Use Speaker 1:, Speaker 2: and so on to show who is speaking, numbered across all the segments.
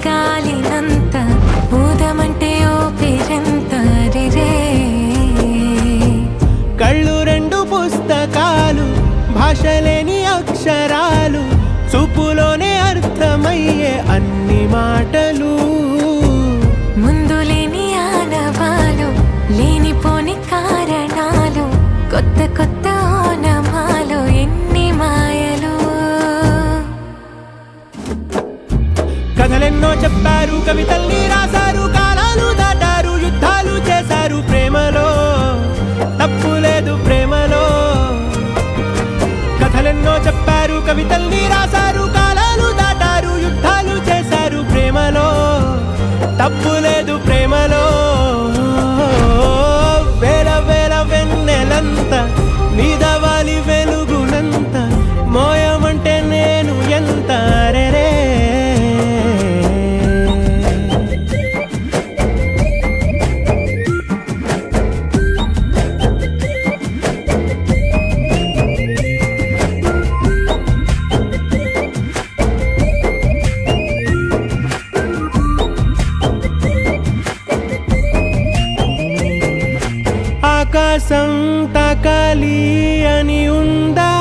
Speaker 1: గాలినంత ఊదమంటే ఓ పేరెంత రే
Speaker 2: కళ్ళు రెండు పుస్తకాలు భాషలేని అక్షరాలు చూపులోనే అర్థమయ్యే అన్ని మాటలు
Speaker 1: ముందు లేని ఆనవాలు లేనిపోని కారణాలు కొత్త కొత్త ఓనమాలు ఎన్ని మాయలు
Speaker 2: కథలెన్నో చెప్పారు కవితల్ని రాశారు కాలాలు దాటారు యుద్ధాలు చేశారు ప్రేమలో తప్పు లేదు ప్రేమలో కథలెన్నో చెప్పారు కవితల్ని రాశారు కాలాలు దాటారు యుద్ధాలు చేశారు ప్రేమలో తప్పు లేదు ప్రేమలో వేల వేల వెన్నెలంత నీదవాలి వెలుగునంత మోయమంటే నేను ఎంత రే ఆకాశం తాకాలి అని ఉందా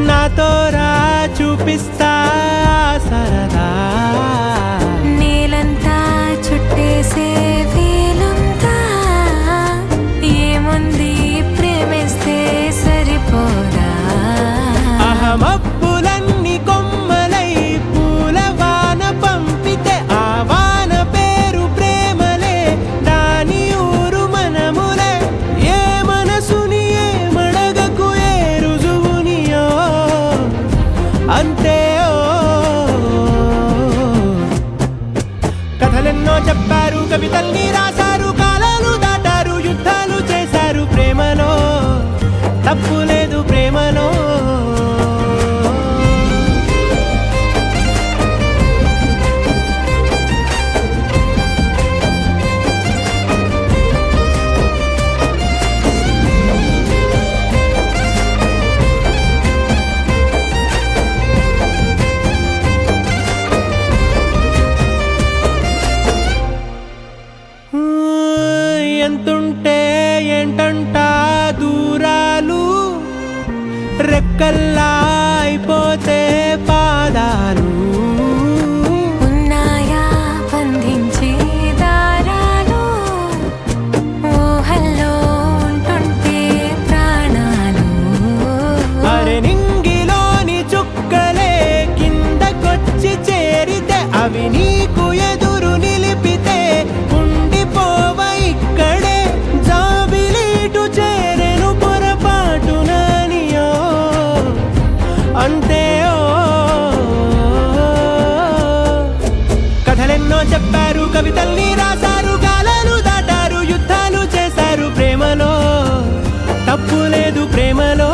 Speaker 2: నాతో రా చూపిస్తా సరదా
Speaker 1: నేలంతా చుట్టేసే వీలుందా ఏముంది ప్రేమిస్తే సరిపోదా
Speaker 2: అహమప్పులన్నీ కొమ్మలై పూలవాన పంపితే ఆ వాన పేరు ప్రేమలే దాని ఊరు మనములే ఏ మనసుని ఏ మడగకు ఏ రుజువునియో అంతే కథలెన్నో చెప్పారు కవితల్ని రాశారు కాలాలు దాటారు యుద్ధాలు చేశారు ప్రేమలో తప్పు లేదు ప్రేమలో ఎంతుంటే ఏంటంట దూరాలు రెక్కల్లా అయిపోతే పాదాలు
Speaker 1: ఉన్నాయా బంధించే దారాలు ఊహల్లో ఉంటుంటే ప్రాణాలు
Speaker 2: అరే నింగిలోని చుక్కలే కిందకొచ్చి చేరితే అవి నీకు ఎదురు నిలిపితే ఉండిపోవ ఇక్కడే జాబిలీటు చేరెను పొరపాటుననియో అంతే కథలెన్నో చెప్పారు కవితల్ని రాశారు కాలాలు దాటారు యుద్ధాలు చేశారు ప్రేమలో తప్పు లేదు ప్రేమలో